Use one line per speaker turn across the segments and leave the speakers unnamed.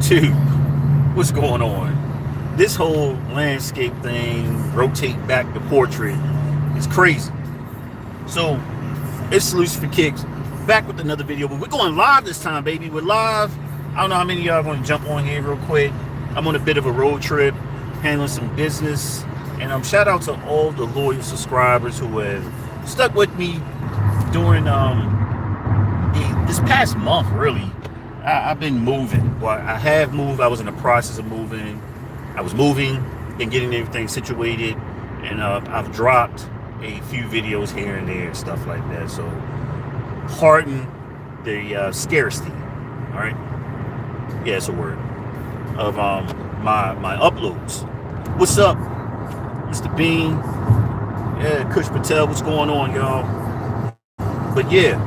Dude, what's going on? This whole landscape thing, rotate back the portrait, is crazy. So, it's Solution for Kicks, back with another video, but we're going live this time, baby. We're live. I don't know how many of y'all are going to jump on here real quick. I'm on a bit of a road trip, handling some business, and shout out to all the loyal subscribers who have stuck with me during this past month, really. I've been moving. Well, I have moved. I was in the process of moving. I was moving and getting everything situated, and I've dropped a few videos here and there and stuff like that. So, pardon the scarcity. All right, yeah, it's a word of my uploads. What's up, Mr. Bean? Yeah, Kush Patel. What's going on, y'all? But yeah,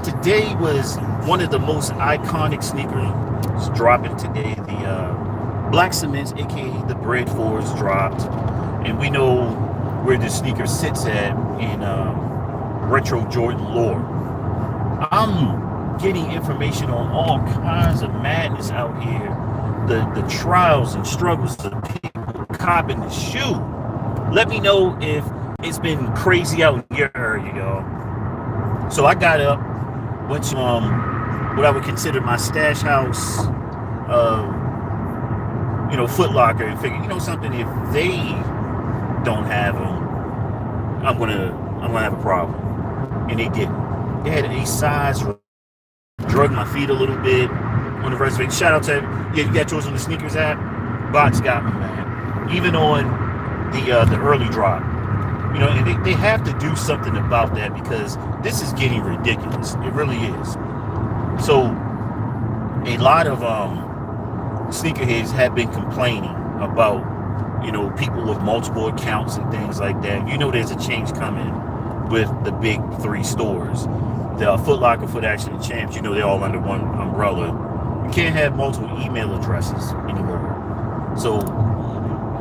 today was one of the most iconic sneakers dropping today. The Black Cements, aka the Bred 4s, dropped, and we know where the sneaker sits at in retro Jordan lore. I'm getting information on all kinds of madness out here. The trials and struggles of people copping the shoe. Let me know if it's been crazy out in your area, y'all. So I got up, went to what I would consider my stash house, Foot Locker, and figured, something, if they don't have them, I'm gonna have a problem. And they didn't. They had a size, drug my feet a little bit on the reservation. Shout out to you got yours on the sneakers app. Bots got me, man. Even on the early drop. And they have to do something about that because this is getting ridiculous. It really is. So a lot of sneakerheads have been complaining about, people with multiple accounts and things like that. There's a change coming with the big three stores. The Foot Locker, Foot Action, and Champs, they're all under one umbrella. You can't have multiple email addresses anymore. So,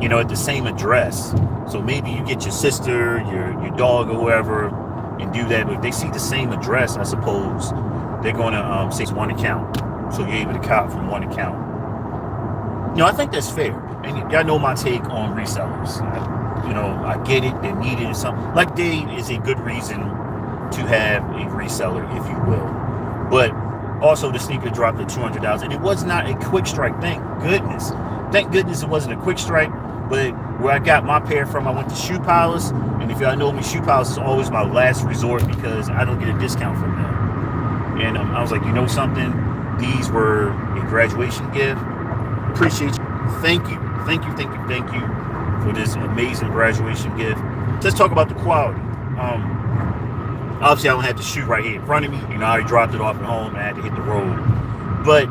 at the same address. So maybe you get your sister, your dog, or whoever, and do that. But if they see the same address, I suppose they're going to say it's one account. So you're able to cop from one account. I think that's fair. And y'all know my take on resellers. I get it. They're needed and something. Like Dave is a good reason to have a reseller, if you will. But also the sneaker dropped at $200, and it was not a quick strike. Thank goodness. Thank goodness it wasn't a quick strike. But where I got my pair from, I went to Shoe Palace. And if y'all know me, Shoe Palace is always my last resort because I don't get a discount from them. And I was like, something? These were a graduation gift. Appreciate you. Thank you for this amazing graduation gift. Let's talk about the quality. Obviously, I don't have the shoe right here in front of me. I already dropped it off at home and I had to hit the road. But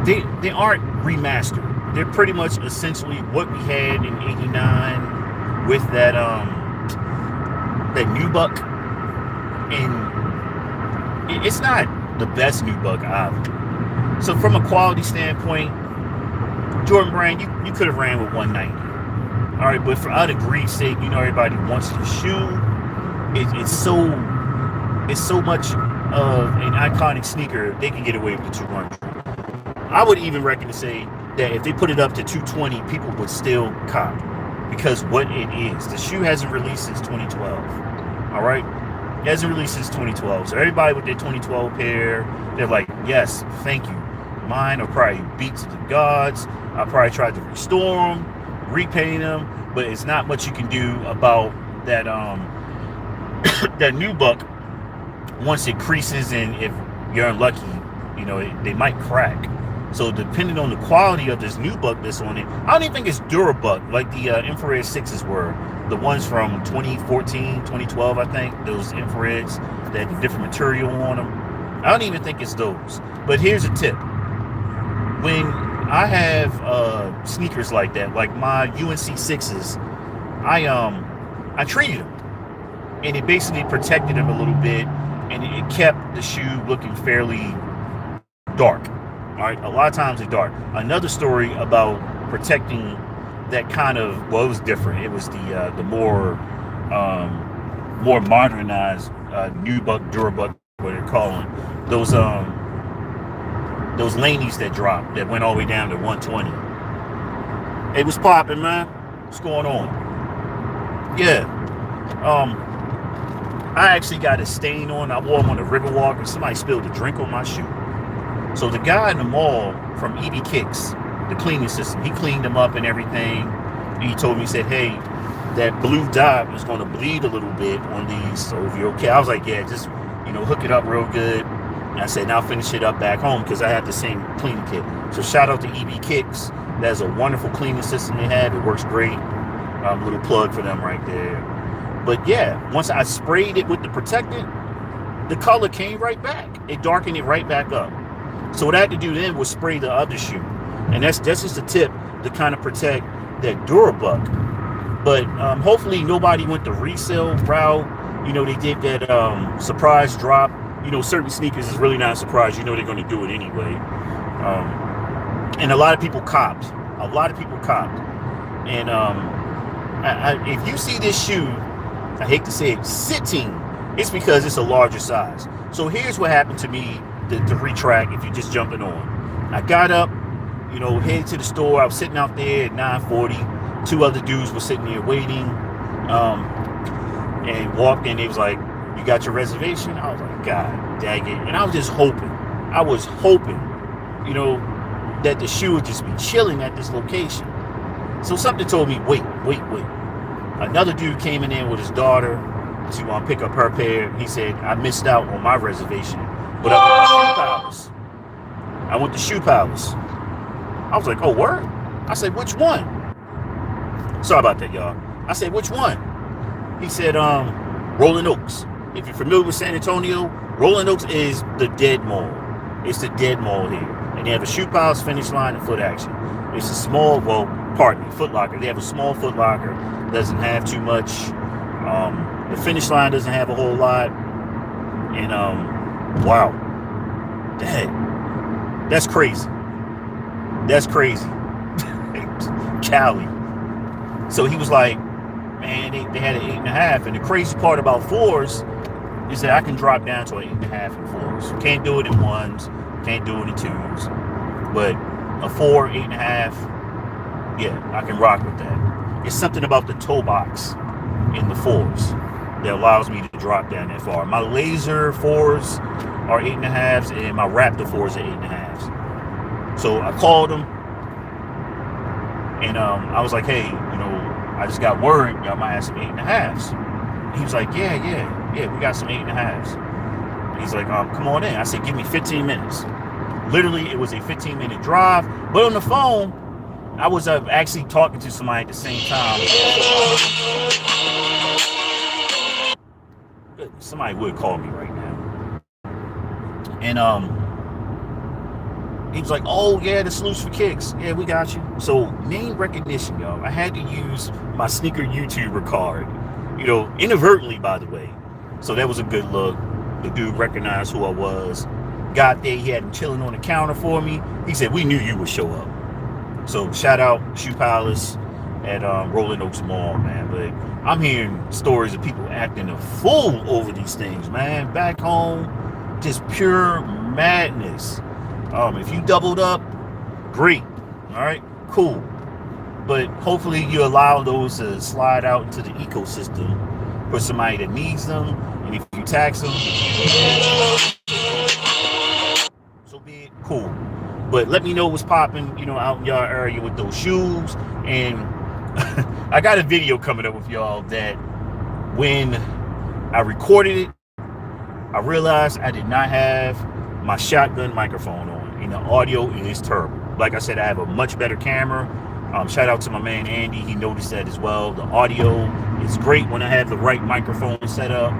they aren't remastered. They're pretty much essentially what we had in '89 with that nubuck, and it's not the best nubuck either. So from a quality standpoint, Jordan Brand, you could have ran with 190. All right, but for out of greed's sake, everybody wants the shoe. It's so much of an iconic sneaker, they can get away with the 200. I would even reckon to say that if they put it up to 220, people would still cop because what it is. The shoe hasn't released since 2012. All right, it hasn't released since 2012. So everybody with their 2012 pair, they're like, yes, thank you. Mine are probably beat to the gods. I probably tried to restore them, repaint them, but it's not much you can do about that that nubuck. Once it creases, and if you're unlucky, they might crack. So depending on the quality of this nubuck that's on it, I don't even think it's Durabuck like the infrared 6s were. The ones from 2014, 2012, I think, those infrareds that had different material on them. I don't even think it's those. But here's a tip. When I have sneakers like that, like my UNC 6s, I treated them. And it basically protected them a little bit, and it kept the shoe looking fairly dark. All right, a lot of times they're dark. Another story about protecting that kind of, it was different. It was the more modernized nubuck, Durabuck, what they're calling those Those Laneys that dropped that went all the way down to 120. It was popping, man. What's going on? Yeah. I actually got a stain on. I wore them on the Riverwalk, and somebody spilled a drink on my shoe. So the guy in the mall from EB Kicks, the cleaning system, he cleaned them up and everything. And he told me, he said, hey, that blue dot is going to bleed a little bit on these. So if you're okay, I was like, yeah, just, hook it up real good. And I said, now finish it up back home because I have the same cleaning kit. So shout out to EB Kicks. That's a wonderful cleaning system they have. It works great. Little plug for them right there. But yeah, once I sprayed it with the protectant, the color came right back. It darkened it right back up. So what I had to do then was spray the other shoe. And that's just a tip to kind of protect that Durabuck. But hopefully nobody went the resale route. They did that surprise drop. Certain sneakers is really not a surprise. They're going to do it anyway. And a lot of people copped. And if you see this shoe, I hate to say it, sitting, it's because it's a larger size. So here's what happened to me to retract if you're just jumping on. I got up, headed to the store. I was sitting out there at 9:40. Two other dudes were sitting there waiting, and walked in. They was like, you got your reservation? I was like, God dang it. And I was just hoping, that the shoe would just be chilling at this location. So something told me, wait. Another dude came in there with his daughter to pick up her pair. He said, I missed out on my reservation, but I went to Shoe Palace. I was like, oh, word? I said, which one? Sorry about that, y'all. I said, which one? He said, Rolling Oaks. If you're familiar with San Antonio, Rolling Oaks is the dead mall. It's the dead mall here. And they have a Shoe Palace, Finish Line, and Foot Action. It's a small, Foot Locker. They have a small Foot Locker. Doesn't have too much. The Finish Line doesn't have a whole lot. And, wow. That's crazy. Cali. So he was like, man, they had an 8.5. And the crazy part about 4s is that I can drop down to an 8.5 in 4s. Can't do it in 1s. Can't do it in 2s. But a 4, 8.5, yeah, I can rock with that. It's something about the toe box in the 4s that allows me to drop down that far. My Laser 4s are 8.5s, and my Raptor 4s are 8.5s. So I called him, and I was like, hey, I just got word y'all might have some 8.5s. He was like, yeah, we got some 8.5s. He's like, come on in. I said, give me 15 minutes. Literally, it was a 15-minute drive. But on the phone, I was actually talking to somebody at the same time. Somebody would call me right now. And he was like, oh, yeah, the Salutes for Kicks. Yeah, we got you. So, name recognition, y'all. I had to use my sneaker YouTuber card. Inadvertently, by the way. So, that was a good look. The dude recognized who I was. Got there, he had him chilling on the counter for me. He said, we knew you would show up. So shout out Shoe Palace at Rolling Oaks Mall, man. But I'm hearing stories of people acting a fool over these things, man. Back home, just pure madness. If you doubled up, great. All right, cool. But hopefully you allow those to slide out into the ecosystem for somebody that needs them. And if you tax them, so be it, cool. But let me know what's popping, out in y'all area with those shoes. And I got a video coming up with y'all that when I recorded it, I realized I did not have my shotgun microphone on, and the audio is terrible. Like I said, I have a much better camera. Shout out to my man Andy. He noticed that as well. The audio is great when I have the right microphone set up.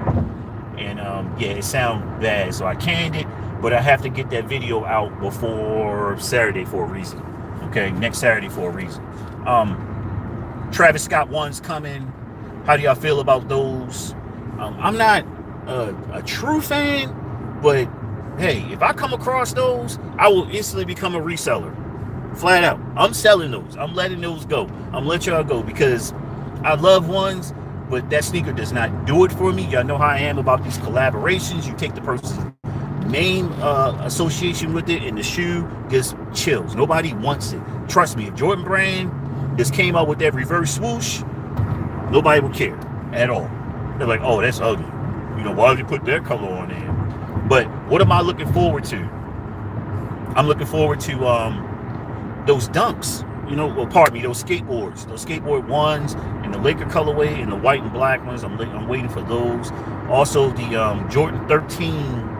And yeah, it sounds bad. So I canned it, but I have to get that video out before Saturday for a reason. Okay, next Saturday for a reason. Travis Scott one's coming. How do y'all feel about those? I'm not a true fan, but hey, if I come across those, I will instantly become a reseller. Flat out. I'm selling those. I'm letting those go. I'm letting y'all go because I love ones, but that sneaker does not do it for me. Y'all know how I am about these collaborations. You take the person's name association with it and the shoe just chills. Nobody wants it. Trust me, if Jordan Brand just came out with that reverse swoosh, nobody would care at all. They're like, oh, that's ugly. You know, why would you put that color on there? But what am I looking forward to? I'm looking forward to those dunks. You know, well, pardon me, those skateboard ones, and the Laker colorway, and the white and black ones. I'm waiting for those. Also, the Jordan 13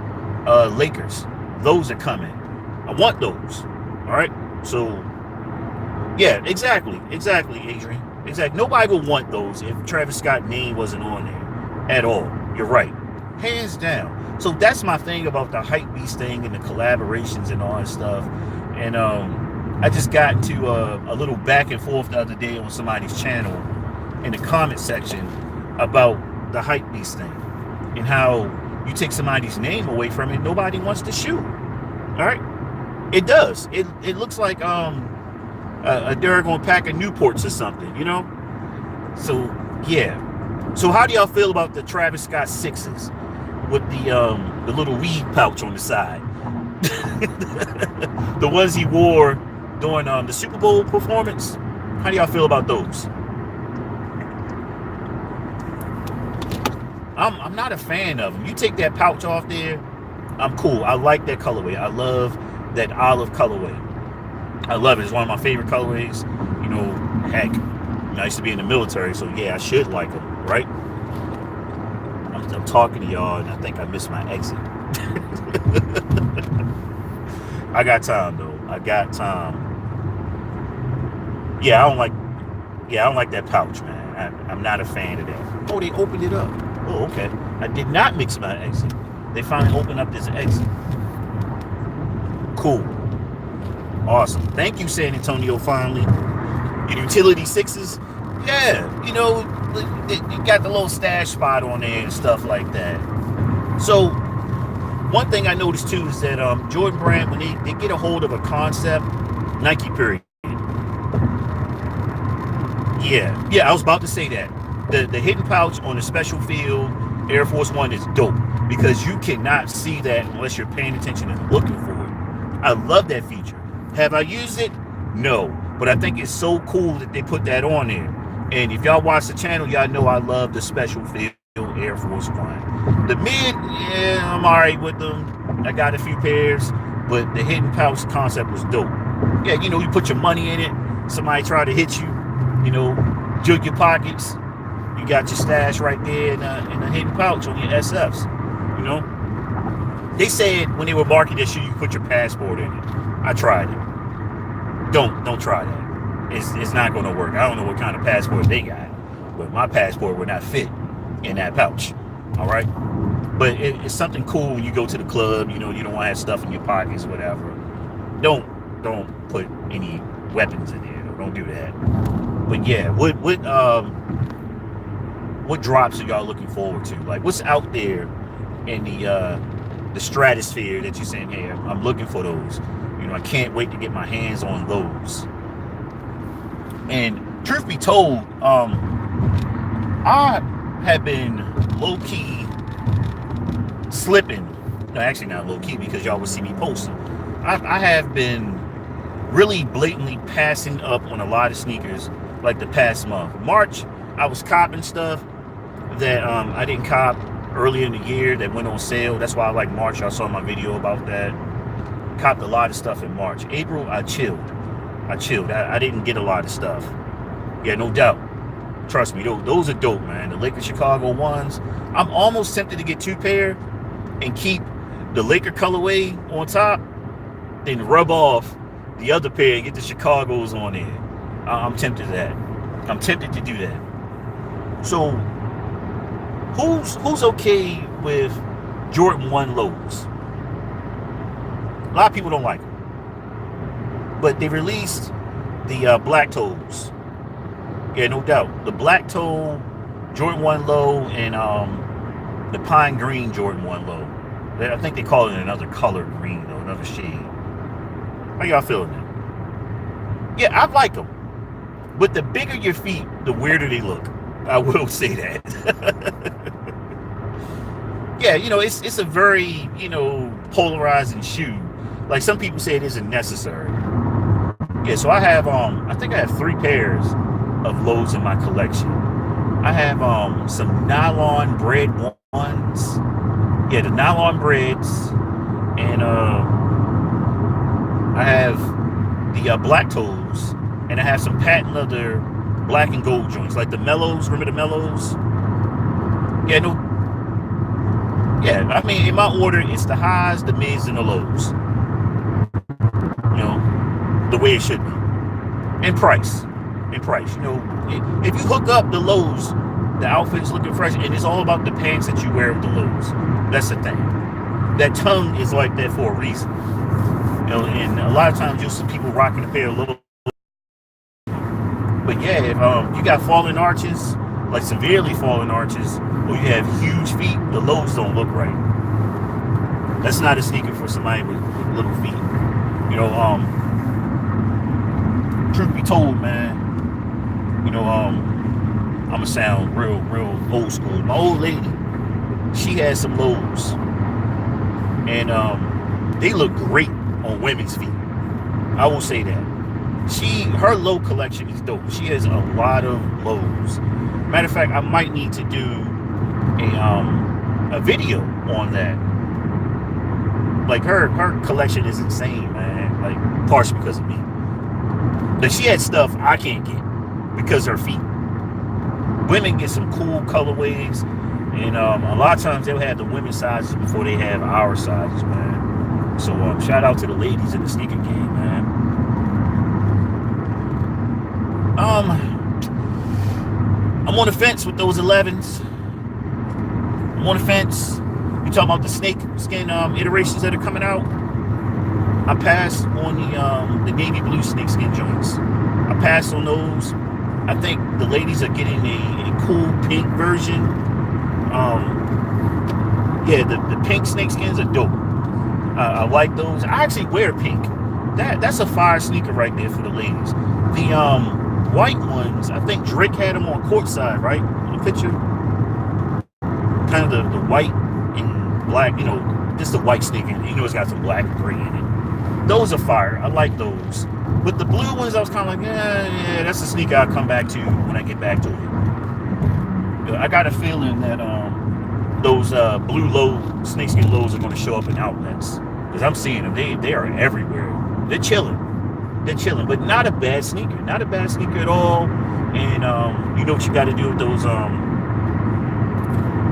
Lakers. Those are coming. I want those. All right. So, yeah, exactly, Adrian. Exactly. Nobody would want those if Travis Scott's name wasn't on there at all. You're right. Hands down. So that's my thing about the hypebeast thing and the collaborations and all that stuff. And I just got into a little back and forth the other day on somebody's channel in the comment section about the hypebeast thing and how you take somebody's name away from it, nobody wants the shoe. All right, it does. It looks like a Duragon pack of Newports or something, you know. So yeah. So how do y'all feel about the Travis Scott sixes with the little weed pouch on the side? The ones he wore during the Super Bowl performance. How do y'all feel about those? I'm not a fan of them. You take that pouch off there, I'm cool. I like that colorway. I love that olive colorway. I love it. It's one of my favorite colorways. You know, heck, I used to be in the military, so yeah, I should like them, right? I'm talking to y'all, and I think I missed my exit. I got time though. I got time. Yeah, I don't like that pouch, man. I'm not a fan of that. Oh, they opened it up. Oh, okay. I did not mix my exit. They finally opened up this exit. Cool. Awesome. Thank you, San Antonio, finally. Your utility sixes. Yeah, you know, you got the little stash spot on there and stuff like that. So, one thing I noticed too is that Jordan Brand, when they get a hold of a concept, Nike period. Yeah, I was about to say that. The hidden pouch on the special field Air Force One is dope because you cannot see that unless you're paying attention and looking for it. I love that feature. Have I used it? No, but I think it's so cool that they put that on there. And if y'all watch the channel, y'all know I love the special field Air Force One. The mid, yeah, I'm all right with them. I got a few pairs, but the hidden pouch concept was dope. Yeah, you know, you put your money in it. Somebody try to hit you, you know, jug your pockets. You got your stash right there in a hidden pouch on your SFs. You know, they said when they were marketing that shoe, you put your passport in it. I tried it. Don't try that. It's not going to work. I don't know what kind of passport they got, but my passport would not fit in that pouch. All right, but it's something cool when you go to the club. You know, you don't want to have stuff in your pockets, whatever. Don't put any weapons in there. Don't do that. But yeah, what drops are y'all looking forward to? Like, what's out there in the stratosphere that you're saying, hey, I'm looking for those. You know, I can't wait to get my hands on those. And truth be told, I have been low-key slipping. No, actually not low-key because y'all will see me posting. I have been really blatantly passing up on a lot of sneakers like the past month. March, I was copping stuff that I didn't cop earlier in the year that went on sale. That's why I like March. Y'all saw my video about that. Copped a lot of stuff in March. April, I chilled. I didn't get a lot of stuff. Yeah, no doubt. Trust me, those are dope, man. The Laker Chicago ones. I'm almost tempted to get 2 pair and keep the Laker colorway on top, then rub off the other pair and get the Chicago's on there. I'm tempted to that. I'm tempted to do that. So, who's okay with Jordan 1 lows? A lot of people don't like them. But they released the black toes. Yeah, no doubt. The black toe Jordan 1 low and the pine green Jordan 1 low. I think they call it another color green, though, another shade. How y'all feeling that? Yeah, I like them. But the bigger your feet, the weirder they look. I will say that. Yeah, you know, it's a very, you know, polarizing shoe. Like some people say it isn't necessary. Yeah, so I have I think I have 3 pairs of lows in my collection. I have some nylon Bred ones. Yeah, the nylon Breds, and I have the black toes, and I have some patent leather black and gold joints, like the mellows. Remember the mellows? Yeah, no. Yeah, I mean, in my order, it's the highs, the mids, and the lows. You know, the way it should be. And price. You know, if you hook up the lows, the outfit's looking fresh, and it's all about the pants that you wear with the lows. That's the thing. That tongue is like that for a reason. You know, and a lot of times you'll see people rocking a pair of lows. But yeah, if you got fallen arches, like severely fallen arches, or you have huge feet, the lows don't look right. That's not a sneaker for somebody with little feet. You know, truth be told, man, you know, I'm gonna sound real old school. My old lady, she has some lows, and they look great on women's feet. I will say that. Her low collection is dope. She has a lot of lows. Matter of fact, I might need to do a video on that. Like her collection is insane, man. Like partially because of me. But she had stuff I can't get because her feet. Women get some cool colorways, and a lot of times they'll have the women's sizes before they have our sizes, man. So shout out to the ladies in the sneaker game, man. I'm on the fence with those 11s. I'm on the fence. You talking about the snake skin iterations that are coming out? I passed on the navy blue snake skin joints. I passed on those. I think the ladies are getting a cool pink version. Yeah, the pink snake skins are dope. I like those. I actually wear pink. That's a fire sneaker right there for the ladies. The white ones, I think Drake had them on courtside, right? In the picture. Kind of the white and black, you know, just the white sneaker. You know, it's got some black and gray in it. Those are fire. I like those. But the blue ones, I was kind of like, yeah, that's a sneaker I'll come back to when I get back to it. I got a feeling that those blue low snakeskin lows are going to show up in outlets. Because I'm seeing them. They are everywhere. They're chilling. But not a bad sneaker. Not a bad sneaker at all. And you know what you got to do with those.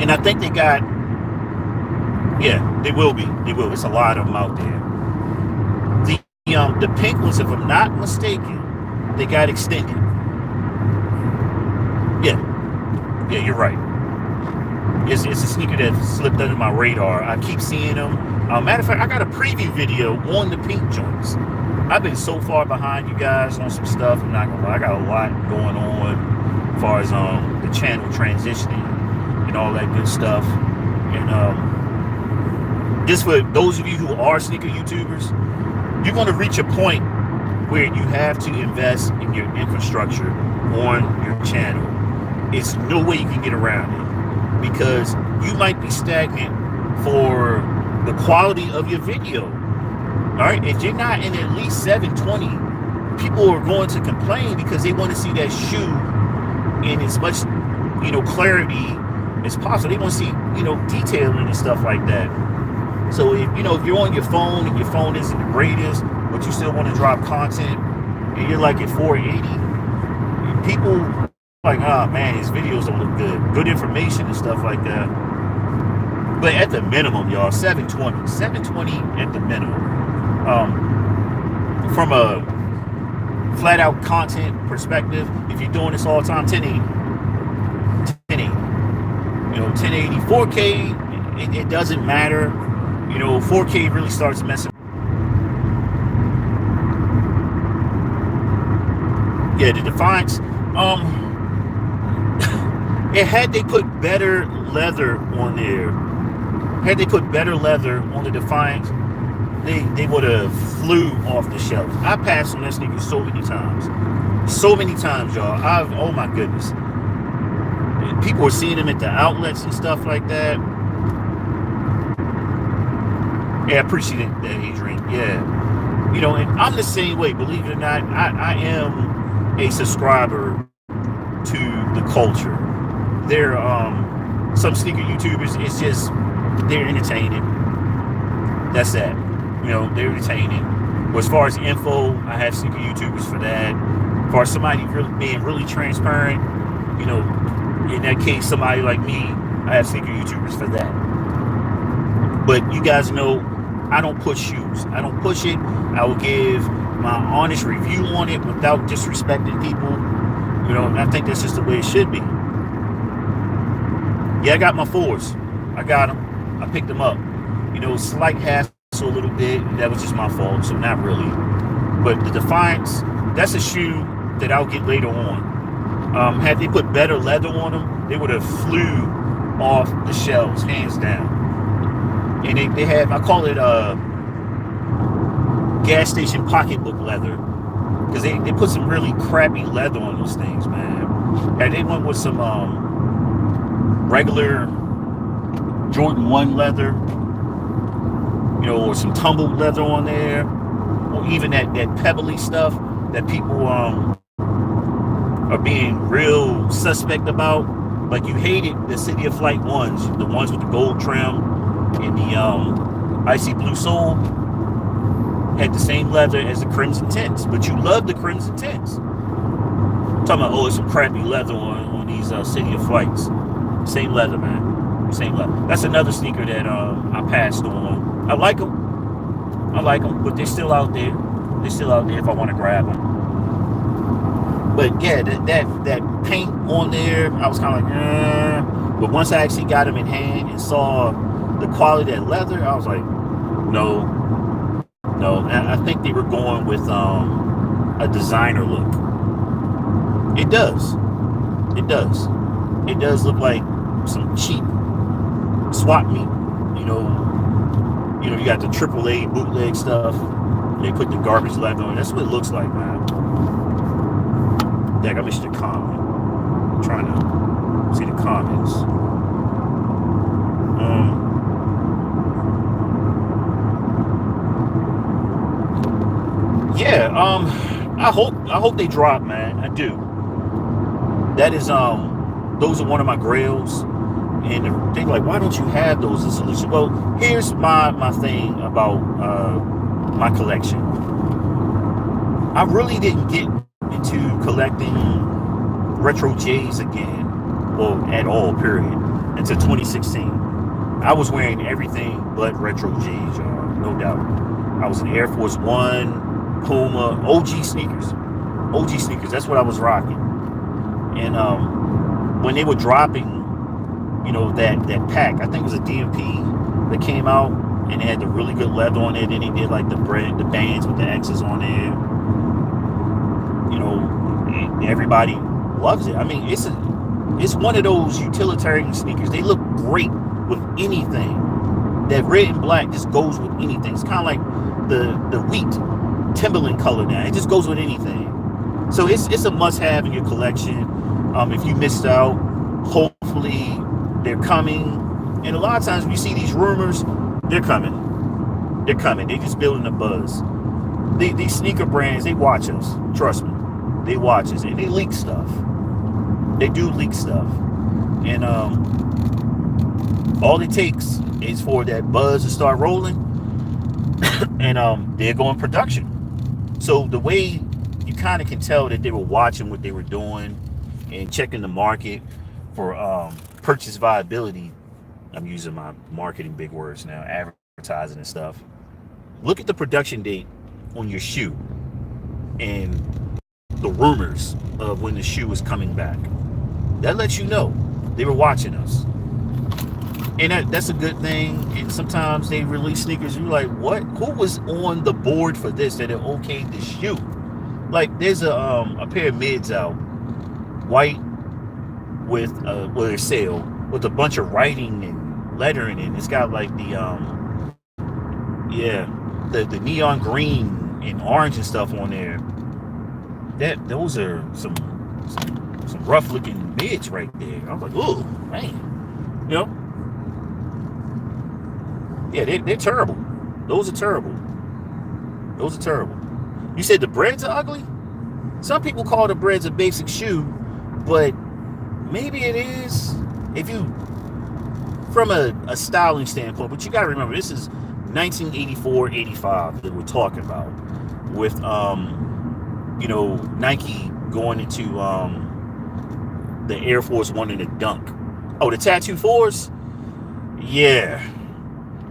And I think they got, yeah, they will be. They will. It's a lot of them out there. The pink ones, if I'm not mistaken, they got extended. Yeah, you're right. It's a sneaker that slipped under my radar. I keep seeing them. Matter of fact, I got a preview video on the pink joints. I've been so far behind you guys on some stuff. I'm not gonna lie. I got a lot going on as far as the channel transitioning and all that good stuff. And just for those of you who are sneaker YouTubers, you're going to reach a point where you have to invest in your infrastructure on your channel. It's no way you can get around it, because you might be stagnant for the quality of your video. All right, if you're not in at least 720, people are going to complain because they want to see that shoe in as much, you know, clarity as possible. They want to see, you know, detailing and stuff like that. So if you're on your phone and your phone isn't the greatest, but you still want to drop content and you're like at 480, people like, oh man, his videos don't look good. Good information and stuff like that. But at the minimum, y'all, 720 at the minimum. From a flat out content perspective, if you're doing this all the time, 1080. 1080, 4K, it doesn't matter. 4K really starts messing. Yeah, the Defiance. Had they put better leather on there, had they put better leather on the Defiance, they would have flew off the shelf. I passed on that sneaker so many times, y'all. Oh my goodness. People were seeing them at the outlets and stuff like that. Yeah, I appreciate that, Adrian. Yeah. You know, and I'm the same way, believe it or not. I am a subscriber to the culture. There some sneaker YouTubers, it's just they're entertaining. That's that. You know, they're entertaining. But as far as info, I have sneaker YouTubers for that. As far as somebody really being really transparent, you know, in that case, somebody like me, I have sneaker YouTubers for that. But you guys know, I don't push shoes. I don't push it. I will give my honest review on it without disrespecting people. You know, and I think that's just the way it should be. Yeah, I got my fours. I got them. I picked them up. You know, slight hassle a little bit. That was just my fault, so not really. But the Defiance, that's a shoe that I'll get later on. Had they put better leather on them, they would have flew off the shelves, hands down. And they have, I call it gas station pocketbook leather, because they put some really crappy leather on those things, man. And they went with some regular Jordan 1 leather, you know, or some tumbled leather on there, or even that pebbly stuff that people are being real suspect about. Like, you hated the City of Flight ones, the ones with the gold trim and the icy blue sole, had the same leather as the Crimson Tints, but you love the Crimson Tints. I'm talking about, oh, it's some crappy leather on these City of Flights. Same leather, man. Same leather. That's another sneaker that I passed on. I like them, but they're still out there. They're still out there if I want to grab them. But yeah, that paint on there, I was kind of like, But once I actually got them in hand and saw the quality of that leather, I was like, no. And I think they were going with a designer look. It does. It does look like some cheap swap meet. You know, you got the AAA bootleg stuff. They put the garbage leather on. That's what it looks like, man. Dang, I missed your comment. I'm trying to see the comments. Yeah, I hope they drop, man. I do. That is those are one of my grails. And they're like, why don't you have those as a solution? Well, here's my thing about my collection. I really didn't get into collecting retro J's again, well, at all, period, until 2016. I was wearing everything but retro J's, y'all, no doubt. I was in Air Force One, Puma, OG sneakers. That's what I was rocking. And when they were dropping, you know, that pack, I think it was a DMP that came out, and it had the really good leather on it. And they did like the Bred, the bands with the X's on there. You know, everybody loves it. I mean, it's one of those utilitarian sneakers. They look great with anything. That red and black just goes with anything. It's kind of like the wheat Timberland color now. It just goes with anything. So it's a must-have in your collection. If you missed out, hopefully they're coming. And a lot of times when you see these rumors, they're coming. They're just building a buzz. These sneaker brands, they watch us. Trust me. They watch us. And they leak stuff. They do leak stuff. And all it takes is for that buzz to start rolling. And they're going production. So the way you kind of can tell that they were watching what they were doing and checking the market for purchase viability. I'm using my marketing big words now, advertising and stuff. Look at the production date on your shoe and the rumors of when the shoe is coming back. That lets you know they were watching us. And that's a good thing. And sometimes they release sneakers, you're like, what? Who was on the board for this that it okayed this shoe? Like, there's a pair of mids out, white with a sale with a bunch of writing and lettering, and it's got like the neon green and orange and stuff on there. Those are some rough looking mids right there. I was like, oh man, you know, yeah, they're terrible. Those are terrible. Those are terrible. You said the Breds are ugly? Some people call the Breds a basic shoe, but maybe it is if you from a styling standpoint. But you got to remember, this is 1984, 85 that we're talking about, with Nike going into the Air Force One and the Dunk. Oh, the Tattoo 4s? Yeah.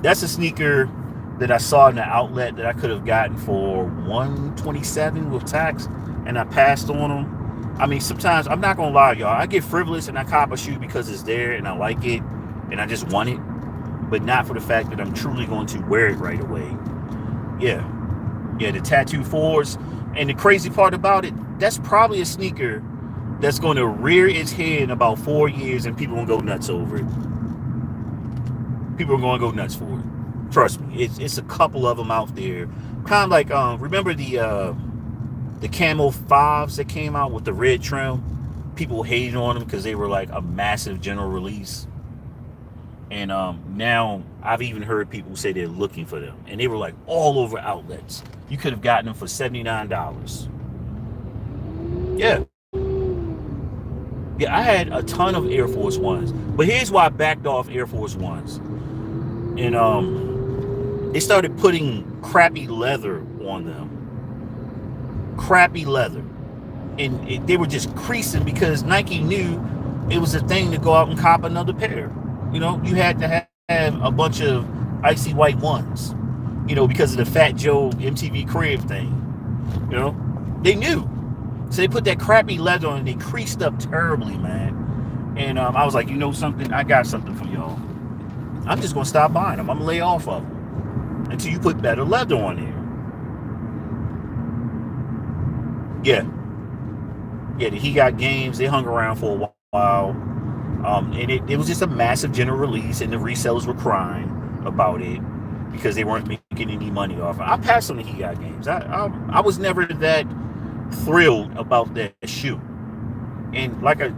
That's a sneaker that I saw in the outlet that I could have gotten for $127 with tax, and I passed on them. I mean, sometimes, I'm not going to lie, y'all, I get frivolous and I cop a shoe because it's there and I like it and I just want it, but not for the fact that I'm truly going to wear it right away. Yeah, the Tattoo 4s. And the crazy part about it, that's probably a sneaker that's going to rear its head in about 4 years and people are going to go nuts over it. People are going to go nuts for it. Trust me, it's a couple of them out there. Kind of like, remember the Camo 5s that came out with the red trim? People hated on them because they were like a massive general release. And now I've even heard people say they're looking for them. And they were like all over outlets. You could have gotten them for $79. Yeah. Yeah, I had a ton of Air Force Ones. But here's why I backed off Air Force Ones. And they started putting crappy leather on them. Crappy leather. And they were just creasing because Nike knew it was a thing to go out and cop another pair. You know, you had to have a bunch of icy white ones, because of the Fat Joe MTV Crib thing. They knew. So they put that crappy leather on and they creased up terribly, man. And I was like, you know something? I got something for y'all. I'm just going to stop buying them. I'm going to lay off of them until you put better leather on there. Yeah, He Got Games. They hung around for a while. And it was just a massive general release, and the resellers were crying about it because they weren't making any money off it. I passed on the He Got Games. I was never that thrilled about that shoe. And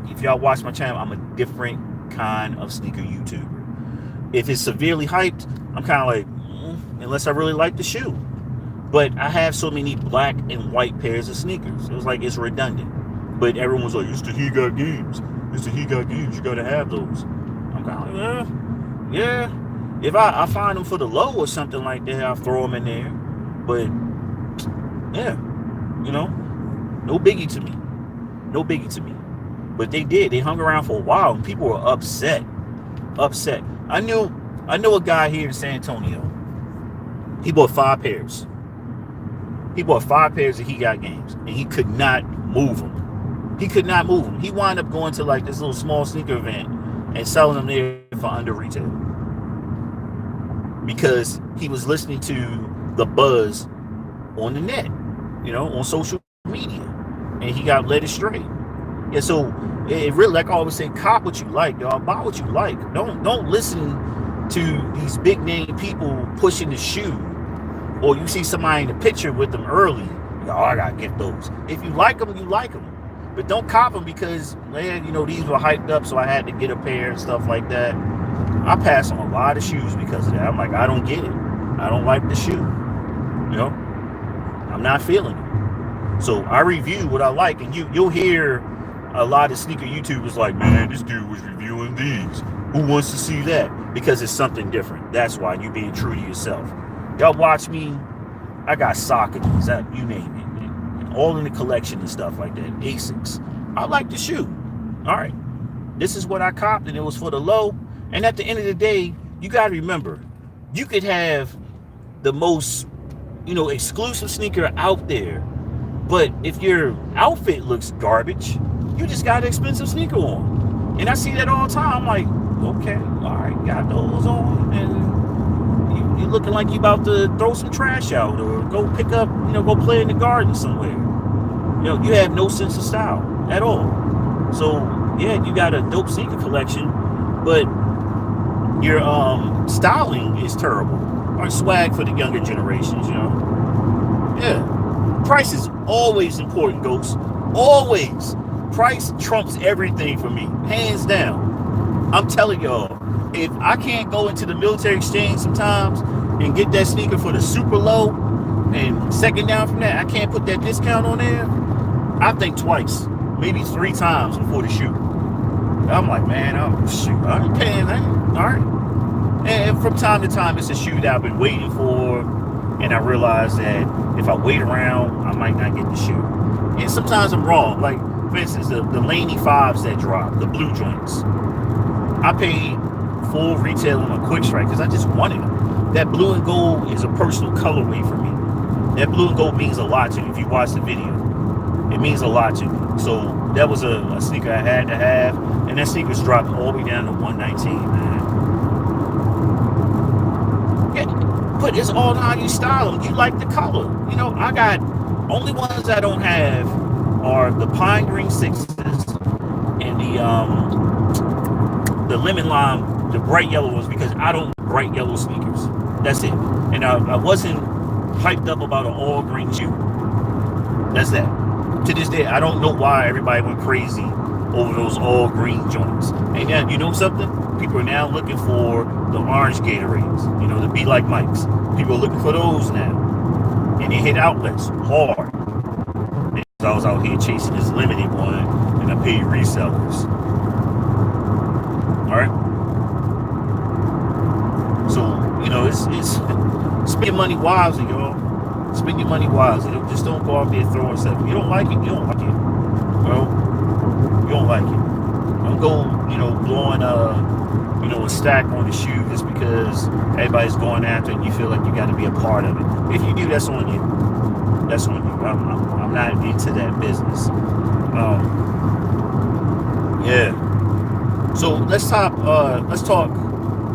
if y'all watch my channel, I'm a different kind of sneaker YouTuber. If it's severely hyped, I'm kind of like, unless I really like the shoe. But I have so many black and white pairs of sneakers. It was like it's redundant. But everyone was like, it's the He Got Games. It's the He Got Games. You got to have those. I'm kind of like, yeah. If I find them for the low or something like that, I'll throw them in there. But, yeah, no biggie to me. No biggie to me. But they did. They hung around for a while, and people were upset. I know a guy here in San Antonio. He bought 5 pairs. He bought 5 pairs of He Got Games, and he could not move them. He could not move them. He wound up going to like this little small sneaker event and selling them there for under retail because he was listening to the buzz on the net, on social media, and he got led astray. Yeah, so it really, like I always say, cop what you like, y'all. Buy what you like. Don't listen to these big name people pushing the shoe, or you see somebody in the picture with them early. I gotta get those. If you like them, you like them. But don't cop them because, man, these were hyped up, so I had to get a pair and stuff like that. I pass on a lot of shoes because of that. I'm like, I don't get it. I don't like the shoe. I'm not feeling it. So I review what I like, and you'll hear a lot of sneaker YouTubers like, man, this dude was reviewing these. Who wants to see that? Because it's something different. That's why you're being true to yourself. Y'all watch me. I got Sauconys, you name it. All in the collection and stuff like that. Asics. I like the shoe. All right. This is what I copped, and it was for the low. And at the end of the day, you got to remember, you could have the most, exclusive sneaker out there. But if your outfit looks garbage, you just got an expensive sneaker on. And I see that all the time. I'm like, okay, all right, got those on. And you're looking like you about to throw some trash out or go pick up, go play in the garden somewhere. You have no sense of style at all. So, yeah, you got a dope sneaker collection, but your styling is terrible. Or swag for the younger generations, Yeah. Price is always important, Ghost. Always. Price trumps everything for me. Hands down. I'm telling y'all, if I can't go into the military exchange sometimes and get that sneaker for the super low, and second down from that, I can't put that discount on there, I think twice, maybe 3 times before the shoot. I'm like, man, I ain't paying that. All right. And from time to time, it's a shoe that I've been waiting for, and I realize that if I wait around, I might not get the shoe. And sometimes I'm wrong. Like, for instance, the Laney 5s that drop, the blue joints. I paid full retail on a Quick Strike because I just wanted them. That blue and gold is a personal colorway for me. That blue and gold means a lot to me. If you watch the video, it means a lot to me. So that was a sneaker I had to have, and that sneaker's dropped all the way down to 119, man. Yeah, but it's all how you style them. You like the color. You know, I got only ones I don't have are the pine green 6s and the lemon lime, the bright yellow ones, because I don't like bright yellow sneakers. That's it. And I wasn't hyped up about an all green shoe. That's that. To this day, I don't know why everybody went crazy over those all green joints. And now, you know something? People are now looking for the orange Gatorades, you know, the Be Like Mikes. People are looking for those now. And they hit outlets hard. And I was out here chasing this limited one, and I paid resellers. All right? So, you know, it's spend your money wisely, y'all. Spend your money wisely. Just don't go out there throwing stuff. If you don't like it, you don't like it. Well, you don't like it. Don't go, you know, blowing a stack on the shoe just because everybody's going after it and you feel like you got to be a part of it. If you do, that's on you. That's on you. I'm not into that business. Yeah. So let's talk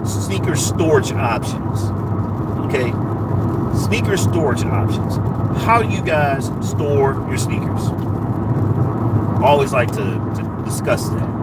sneaker storage options. Okay. Sneaker storage options. How do you guys store your sneakers? I always like to discuss that.